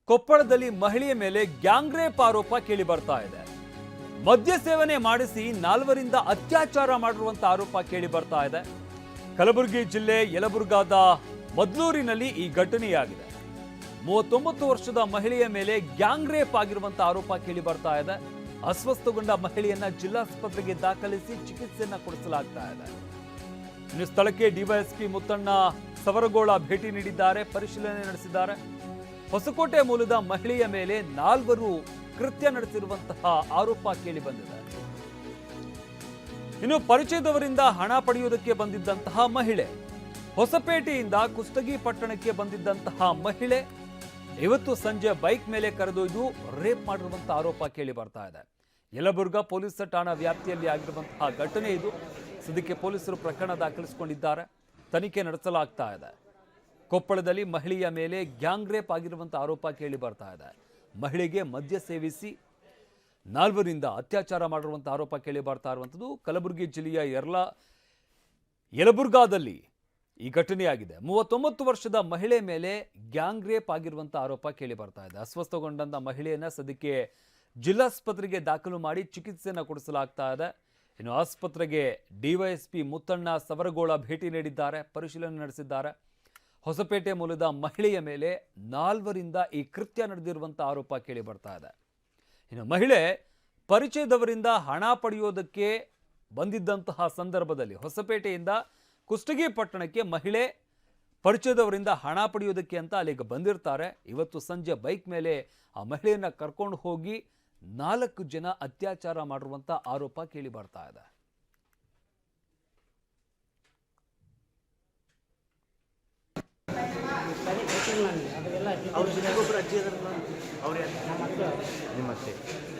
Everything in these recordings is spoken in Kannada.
ಕೊಪ್ಪಳದಲ್ಲಿ ಮಹಿಳೆಯ ಮೇಲೆ ಗ್ಯಾಂಗ್ ರೇಪ್ ಆರೋಪ ಕೇಳಿ ಬರ್ತಾ ಇದೆ. ಮದ್ಯ ಸೇವನೆ ಮಾಡಿಸಿ 4ರಿಂದ ಅತ್ಯಾಚಾರ ಮಾಡಿರುವಂತ ಆರೋಪ ಕೇಳಿ ಬರ್ತಾ ಇದೆ. ಕಲಬುರಗಿ ಜಿಲ್ಲೆ ಯಲಬುರ್ಗಾದ ಮದ್ಲೂರಿನಲ್ಲಿ ಈ ಘಟನೆಯಾಗಿದೆ. 39 ವರ್ಷದ ಮಹಿಳೆಯ ಮೇಲೆ ಗ್ಯಾಂಗ್ ರೇಪ್ ಆಗಿರುವಂತ ಆರೋಪ ಕೇಳಿ ಬರ್ತಾ ಇದೆ. ಅಸ್ವಸ್ಥಗೊಂಡ ಮಹಿಳೆಯನ್ನ ಜಿಲ್ಲಾಸ್ಪತ್ರೆಗೆ ದಾಖಲಿಸಿ ಚಿಕಿತ್ಸೆಯನ್ನ ಕೊಡಿಸಲಾಗ್ತಾ ಇದೆ. ಇನ್ನು ಸ್ಥಳಕ್ಕೆ ಡಿವೈಎಸ್ಪಿ ಮುತ್ತಣ್ಣ ಸವರಗೋಳ ಭೇಟಿ ನೀಡಿದ್ದಾರೆ, ಪರಿಶೀಲನೆ ನಡೆಸಿದ್ದಾರೆ. ಹೊಸಕೋಟೆ ಮೂಲದ ಮಹಿಳೆಯ ಮೇಲೆ 4 ಕೃತ್ಯ ನಡೆಸಿರುವಂತಹ ಆರೋಪ ಕೇಳಿ ಬಂದಿದೆ. ಇನ್ನು ಪರಿಚಯದವರಿಂದ ಹಣ ಪಡೆಯುವುದಕ್ಕೆ ಬಂದಿದ್ದಂತಹ ಮಹಿಳೆ, ಹೊಸಪೇಟೆಯಿಂದ ಕುಷ್ಟಗಿ ಪಟ್ಟಣಕ್ಕೆ ಬಂದಿದ್ದಂತಹ ಮಹಿಳೆ ಇವತ್ತು ಸಂಜೆ ಬೈಕ್ ಮೇಲೆ ಕರೆದೊಯ್ದು ರೇಪ್ ಮಾಡಿರುವಂತಹ ಆರೋಪ ಕೇಳಿ ಬರ್ತಾ ಇದೆ. ಯಲಬುರ್ಗಾ ಪೊಲೀಸ್ ಠಾಣಾ ವ್ಯಾಪ್ತಿಯಲ್ಲಿ ಆಗಿರುವಂತಹ ಘಟನೆ ಇದು. ಸದ್ಯಕ್ಕೆ ಪೊಲೀಸರು ಪ್ರಕರಣ ದಾಖಲಿಸಿಕೊಂಡಿದ್ದಾರೆ, ತನಿಖೆ ನಡೆಸಲಾಗ್ತಾ ಇದೆ. ಕೊಪ್ಪಳದಲ್ಲಿ ಮಹಿಳೆಯ ಮೇಲೆ ಗ್ಯಾಂಗ್ ರೇಪ್ ಆಗಿರುವಂತಹ ಆರೋಪ ಕೇಳಿ ಬರ್ತಾ ಇದೆ. ಮಹಿಳೆಗೆ ಮದ್ಯ ಸೇವಿಸಿ 4ರಿಂದ ಅತ್ಯಾಚಾರ ಮಾಡಿರುವಂತಹ ಆರೋಪ ಕೇಳಿ ಬರ್ತಾ ಇರುವಂಥದ್ದು. ಕಲಬುರಗಿ ಜಿಲ್ಲೆಯ ಯಲಬುರ್ಗಾದಲ್ಲಿ ಈ ಘಟನೆಯಾಗಿದೆ. 39 ವರ್ಷದ ಮಹಿಳೆ ಮೇಲೆ ಗ್ಯಾಂಗ್ ರೇಪ್ ಆಗಿರುವಂತಹ ಆರೋಪ ಕೇಳಿ ಬರ್ತಾ ಇದೆ. ಅಸ್ವಸ್ಥಗೊಂಡಂತ ಮಹಿಳೆಯನ್ನ ಸದ್ಯಕ್ಕೆ ಜಿಲ್ಲಾಸ್ಪತ್ರೆಗೆ ದಾಖಲು ಮಾಡಿ ಚಿಕಿತ್ಸೆಯನ್ನು ಕೊಡಿಸಲಾಗ್ತಾ ಇದೆ. ಇನ್ನು ಆಸ್ಪತ್ರೆಗೆ ಡಿವೈಎಸ್ಪಿ ಮುತ್ತಣ್ಣ ಸವರಗೋಳ ಭೇಟಿ ನೀಡಿದ್ದಾರೆ, ಪರಿಶೀಲನೆ ನಡೆಸಿದ್ದಾರೆ. ಹೊಸಪೇಟೆ ಮೂಲದ ಮಹಿಳೆಯ ಮೇಲೆ 4ರಿಂದ ಈ ಕೃತ್ಯ ನಡೆದಿರುವಂತಹ ಆರೋಪ ಕೇಳಿ ಬರ್ತಾ ಇದೆ. ಇನ್ನು ಮಹಿಳೆ ಪರಿಚಯದವರಿಂದ ಹಣ ಪಡೆಯೋದಕ್ಕೆ ಬಂದಿದ್ದಂತಹ ಸಂದರ್ಭದಲ್ಲಿ ಹೊಸಪೇಟೆಯಿಂದ ಕುಷ್ಟಗಿ ಪಟ್ಟಣಕ್ಕೆ ಮಹಿಳೆ ಪರಿಚಯದವರಿಂದ ಹಣ ಪಡೆಯೋದಕ್ಕೆ ಅಂತ ಅಲ್ಲಿಗೆ ಬಂದಿರ್ತಾರೆ. ಇವತ್ತು ಸಂಜೆ ಬೈಕ್ ಮೇಲೆ ಆ ಮಹಿಳೆಯನ್ನ ಕರ್ಕೊಂಡು ಹೋಗಿ 4 ಜನ ಅತ್ಯಾಚಾರ ಮಾಡಿರುವಂತ ಆರೋಪ ಕೇಳಿ ಬರ್ತಾ ಇದೆ.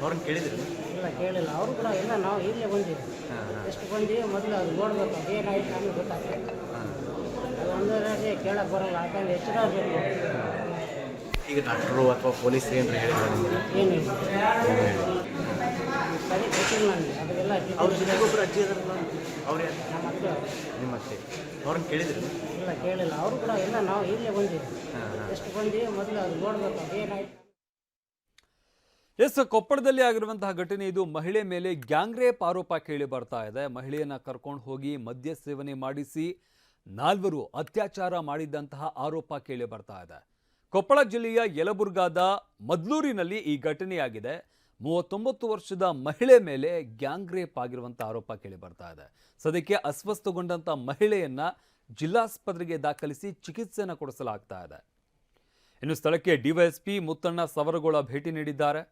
ಅವ್ರನ್ನ ಕೇಳಿದ್ರು? ಇಲ್ಲ ಕೇಳಿಲ್ಲ. ಅವರು ಕೂಡ ಎಲ್ಲ ನಾವು ಇಲ್ಲೇ ಬಂದೀವಿ. ಎಷ್ಟು ಬಂದೀವಿ ಮೊದಲು ಅದು ನೋಡ್ಬೇಕು, ಅದೇನಾಯ್ತು ನಮಗೆ ಗೊತ್ತಾಗ್ತದೆ. ಅದು ಒಂದರಲ್ಲಿ ಕೇಳಕ್ಕೆ ಬರಲ್ಲ, ಯಾಕಂದ್ರೆ ಎಚ್ಚರಾಗಬೇಕು. ಈಗ ಡಾಕ್ಟ್ರು ಅಥವಾ ಪೊಲೀಸ್ ಏನಾರು ಹೇಳಿದ್ರು ನಿಮಗೆ? ಏನಿಲ್ಲ, ಸರಿ ಗೊತ್ತಿಲ್ಲ ನನಗೆ. ಅದೆಲ್ಲ ಅವ್ರ ಜೊತೆಗೆ ಒಬ್ಬರು ಅಜ್ಜಿ ಇದಾರಲ್ಲ, ಅವ್ರು ಯಾರು? ನಮ್ಮ ಅತ್ತೆ. ನಿಮ್ಮ ಅತ್ತೆ? ಅವ್ರನ್ನ ಕೇಳಿದ್ರು? ಇಲ್ಲ ಕೇಳಿಲ್ಲ. ಅವರು ಕೂಡ ಎಲ್ಲ ನಾವು ಇಲ್ಲೇ ಬಂದೀವಿ. ಎಷ್ಟು ಬಂದೀವಿ ಮೊದಲು ಅದು ನೋಡ್ಬೇಕು, ಅದೇನಾಯ್ತು. ಎಸ್, ಕೊಪ್ಪಳದಲ್ಲಿ ಆಗಿರುವಂತಹ ಘಟನೆ ಇದು. ಮಹಿಳೆ ಮೇಲೆ ಗ್ಯಾಂಗ್ ರೇಪ್ ಆರೋಪ ಕೇಳಿ ಬರ್ತಾ ಇದೆ. ಮಹಿಳೆಯನ್ನ ಕರ್ಕೊಂಡು ಹೋಗಿ ಮದ್ಯ ಸೇವನೆ ಮಾಡಿಸಿ 4 ಅತ್ಯಾಚಾರ ಮಾಡಿದಂತಹ ಆರೋಪ ಕೇಳಿ ಬರ್ತಾ ಇದೆ. ಕೊಪ್ಪಳ ಜಿಲ್ಲೆಯ ಯಲಬುರ್ಗಾದ ಮದ್ಲೂರಿನಲ್ಲಿ ಈ ಘಟನೆಯಾಗಿದೆ. 39 ವರ್ಷದ ಮಹಿಳೆ ಮೇಲೆ ಗ್ಯಾಂಗ್ ರೇಪ್ ಆಗಿರುವಂತಹ ಆರೋಪ ಕೇಳಿ ಬರ್ತಾ ಇದೆ. ಸದ್ಯಕ್ಕೆ ಅಸ್ವಸ್ಥಗೊಂಡಂತ ಮಹಿಳೆಯನ್ನ ಜಿಲ್ಲಾಸ್ಪತ್ರೆಗೆ ದಾಖಲಿಸಿ ಚಿಕಿತ್ಸೆಯನ್ನು ಕೊಡಿಸಲಾಗ್ತಾ ಇದೆ. ಇನ್ನು ಸ್ಥಳಕ್ಕೆ ಡಿವೈಎಸ್ಪಿ ಮುತ್ತಣ್ಣ ಸವರಗೋಳ ಭೇಟಿ ನೀಡಿದ್ದಾರೆ,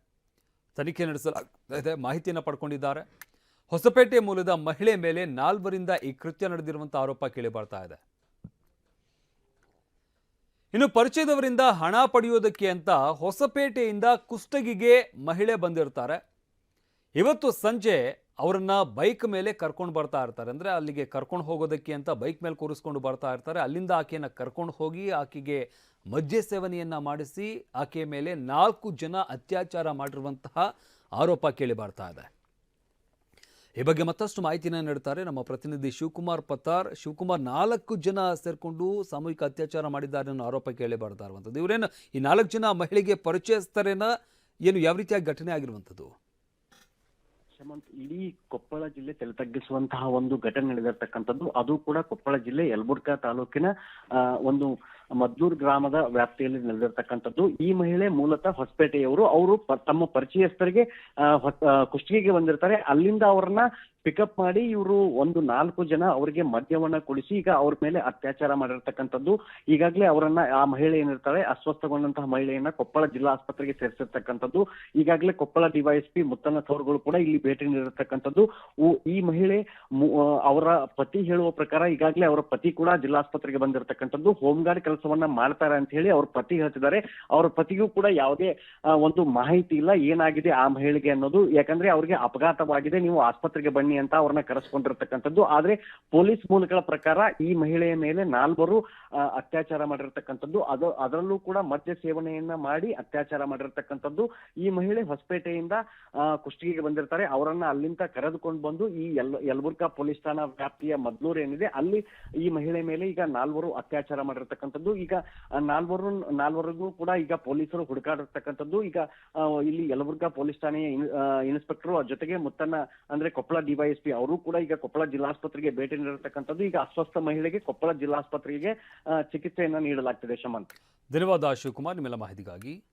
ತನಿಖೆ ನಡೆಸಲಾಗ್ತಾ ಇದೆ, ಮಾಹಿತಿಯನ್ನು ಪಡ್ಕೊಂಡಿದ್ದಾರೆ. ಹೊಸಪೇಟೆ ಮೂಲದ ಮಹಿಳೆ ಮೇಲೆ 4ರಿಂದ ಈ ಕೃತ್ಯ ನಡೆದಿರುವಂತಹ ಆರೋಪ ಕೇಳಿ ಬರ್ತಾ ಇದೆ. ಇನ್ನು ಪರಿಚಯದವರಿಂದ ಹಣ ಪಡೆಯೋದಕ್ಕೆ ಅಂತ ಹೊಸಪೇಟೆಯಿಂದ ಕುಷ್ಟಗಿಗೆ ಮಹಿಳೆ ಬಂದಿರ್ತಾರೆ. ಇವತ್ತು ಸಂಜೆ ಅವರನ್ನ ಬೈಕ್ ಮೇಲೆ ಕರ್ಕೊಂಡು ಬರ್ತಾ ಇರ್ತಾರೆ. ಅಂದರೆ ಅಲ್ಲಿಗೆ ಕರ್ಕೊಂಡು ಹೋಗೋದಕ್ಕೆ ಅಂತ ಬೈಕ್ ಮೇಲೆ ಕೂರಿಸ್ಕೊಂಡು ಬರ್ತಾ ಇರ್ತಾರೆ. ಅಲ್ಲಿಂದ ಆಕೆಯನ್ನು ಕರ್ಕೊಂಡು ಹೋಗಿ ಆಕೆಗೆ ಮದ್ಯ ಸೇವನೆಯನ್ನ ಮಾಡಿಸಿ ಆಕೆಯ ಮೇಲೆ 4 ಜನ ಅತ್ಯಾಚಾರ ಮಾಡಿರುವಂತಹ ಆರೋಪ ಕೇಳಿ ಬರ್ತಾ ಇದೆ. ಈ ಬಗ್ಗೆ ಮತ್ತಷ್ಟು ಮಾಹಿತಿನ ನೀಡ್ತಾರೆ ನಮ್ಮ ಪ್ರತಿನಿಧಿ ಶಿವಕುಮಾರ್ ಪತ್ತಾರ್. ಶಿವಕುಮಾರ್, 4 ಜನ ಸೇರ್ಕೊಂಡು ಸಾಮೂಹಿಕ ಅತ್ಯಾಚಾರ ಮಾಡಿದ್ದಾರೆ ಅನ್ನೋ ಆರೋಪ ಕೇಳಿ ಬರ್ತಾ ಇರುವಂಥದ್ದು. ಇವರೇನು ಈ 4 ಜನ ಮಹಿಳೆಗೆ ಪರಿಚಯಿಸ್ತಾರೇನ, ಏನು ಯಾವ ರೀತಿಯಾಗಿ ಘಟನೆ ಆಗಿರುವಂಥದ್ದು? ಇಡೀ ಕೊಪ್ಪಳ ಜಿಲ್ಲೆ ತಲೆ ತಗ್ಗಿಸುವಂತಹ ಒಂದು ಘಟನೆ ನಡೆದಿರ್ತಕ್ಕಂಥದ್ದು. ಅದು ಕೂಡ ಕೊಪ್ಪಳ ಜಿಲ್ಲೆ ಯಲಬುರ್ಗಾ ತಾಲೂಕಿನ ಒಂದು ಮದ್ಲೂರ್ ಗ್ರಾಮದ ವ್ಯಾಪ್ತಿಯಲ್ಲಿ ನಡೆದಿರ್ತಕ್ಕಂಥದ್ದು. ಈ ಮಹಿಳೆ ಮೂಲತಃ ಹೊಸಪೇಟೆಯವರು. ಅವರು ತಮ್ಮ ಪರಿಚಯಸ್ಥರಿಗೆ ಕುಷ್ಟಗಿಗೆ ಬಂದಿರ್ತಾರೆ. ಅಲ್ಲಿಂದ ಅವರನ್ನ ಪಿಕಪ್ ಮಾಡಿ ಇವರು ಒಂದು 4 ಜನ ಅವರಿಗೆ ಮದ್ಯವನ್ನ ಕೊಡಿಸಿ ಈಗ ಅವ್ರ ಮೇಲೆ ಅತ್ಯಾಚಾರ ಮಾಡಿರ್ತಕ್ಕಂಥದ್ದು. ಈಗಾಗಲೇ ಅವರನ್ನ, ಆ ಮಹಿಳೆ ಏನಿರ್ತಾಳೆ ಅಸ್ವಸ್ಥಗೊಂಡಂತಹ ಮಹಿಳೆಯನ್ನ ಕೊಪ್ಪಳ ಜಿಲ್ಲಾ ಆಸ್ಪತ್ರೆಗೆ ಸೇರಿಸಿರ್ತಕ್ಕಂಥದ್ದು. ಈಗಾಗಲೇ ಕೊಪ್ಪಳ ಡಿವೈಎಸ್ಪಿ ಮುತ್ತಣ್ಣ ಸವರಗೋಳ ಕೂಡ ಇಲ್ಲಿ ಭೇಟಿ ನೀಡಿರ್ತಕ್ಕಂಥದ್ದು. ಈ ಮಹಿಳೆ ಅವರ ಪತಿ ಹೇಳುವ ಪ್ರಕಾರ ಈಗಾಗಲೇ ಅವರ ಪತಿ ಕೂಡ ಜಿಲ್ಲಾಸ್ಪತ್ರೆಗೆ ಬಂದಿರತಕ್ಕಂಥದ್ದು. ಹೋಮ್ ಗಾರ್ಡ್ ಕೆಲಸವನ್ನ ಮಾಡ್ತಾರೆ ಅಂತ ಹೇಳಿ ಅವ್ರ ಪತಿ ಹೇಳ್ತಿದ್ದಾರೆ. ಅವ್ರ ಪತಿಗೂ ಕೂಡ ಯಾವುದೇ ಒಂದು ಮಾಹಿತಿ ಇಲ್ಲ ಏನಾಗಿದೆ ಆ ಮಹಿಳೆಗೆ ಅನ್ನೋದು. ಯಾಕಂದ್ರೆ ಅವ್ರಿಗೆ ಅಪಘಾತವಾಗಿದೆ, ನೀವು ಆಸ್ಪತ್ರೆಗೆ ಬನ್ನಿ ಅಂತ ಅವ್ರನ್ನ ಕರೆಸ್ಕೊಂಡಿರ್ತಕ್ಕಂಥದ್ದು. ಆದ್ರೆ ಪೊಲೀಸ್ ಮೂಲಗಳ ಪ್ರಕಾರ ಈ ಮಹಿಳೆಯ ಮೇಲೆ 4 ಅತ್ಯಾಚಾರ ಮಾಡಿರ್ತಕ್ಕಂಥದ್ದು, ಅದರಲ್ಲೂ ಕೂಡ ಮದ್ಯ ಸೇವನೆಯನ್ನ ಮಾಡಿ ಅತ್ಯಾಚಾರ ಮಾಡಿರ್ತಕ್ಕಂಥದ್ದು. ಈ ಮಹಿಳೆ ಹೊಸಪೇಟೆಯಿಂದ ಕುಷ್ಟಗಿಗೆ ಬಂದಿರ್ತಾರೆ. ಅವರನ್ನ ಅಲ್ಲಿಂದ ಕರೆದುಕೊಂಡು ಬಂದು ಈ ಯಲಬುರ್ಗಾ ಪೊಲೀಸ್ ಠಾಣಾ ವ್ಯಾಪ್ತಿಯ ಮದ್ಲೂರು ಏನಿದೆ ಅಲ್ಲಿ ಈ ಮಹಿಳೆ ಮೇಲೆ ಈಗ 4 ಅತ್ಯಾಚಾರ ಮಾಡಿರ್ತಕ್ಕಂಥದ್ದು. ಈಗ 4 ಕೂಡ ಈಗ ಪೊಲೀಸರು ಹುಡುಕಾಡಿರ್ತಕ್ಕಂಥದ್ದು. ಈಗ ಇಲ್ಲಿ ಯಲಬುರ್ಗಾ ಪೊಲೀಸ್ ಠಾಣೆಯ ಇನ್ಸ್ಪೆಕ್ಟರ್ ಜೊತೆಗೆ ಮುತ್ತನ್ನ ಅಂದ್ರೆ ಕೊಪ್ಪಳ ಡಿವೈಎಸ್ಪಿ ಅವರು ಕೂಡ ಈಗ ಕೊಪ್ಪಳ ಜಿಲ್ಲಾಸ್ಪತ್ರೆಗೆ ಭೇಟಿ ನೀಡಿರ್ತಕ್ಕಂಥದ್ದು. ಈಗ ಅಸ್ವಸ್ಥ ಮಹಿಳೆಗೆ ಕೊಪ್ಪಳ ಜಿಲ್ಲಾಸ್ಪತ್ರೆಗೆ ಚಿಕಿತ್ಸೆಯನ್ನ ನೀಡಲಾಗ್ತಿದೆ. ಶಮಂತ್. ಧನ್ಯವಾದ ಶಿವಕುಮಾರ್ ನಿಮ್ಮೆಲ್ಲ ಮಾಹಿತಿಗಾಗಿ.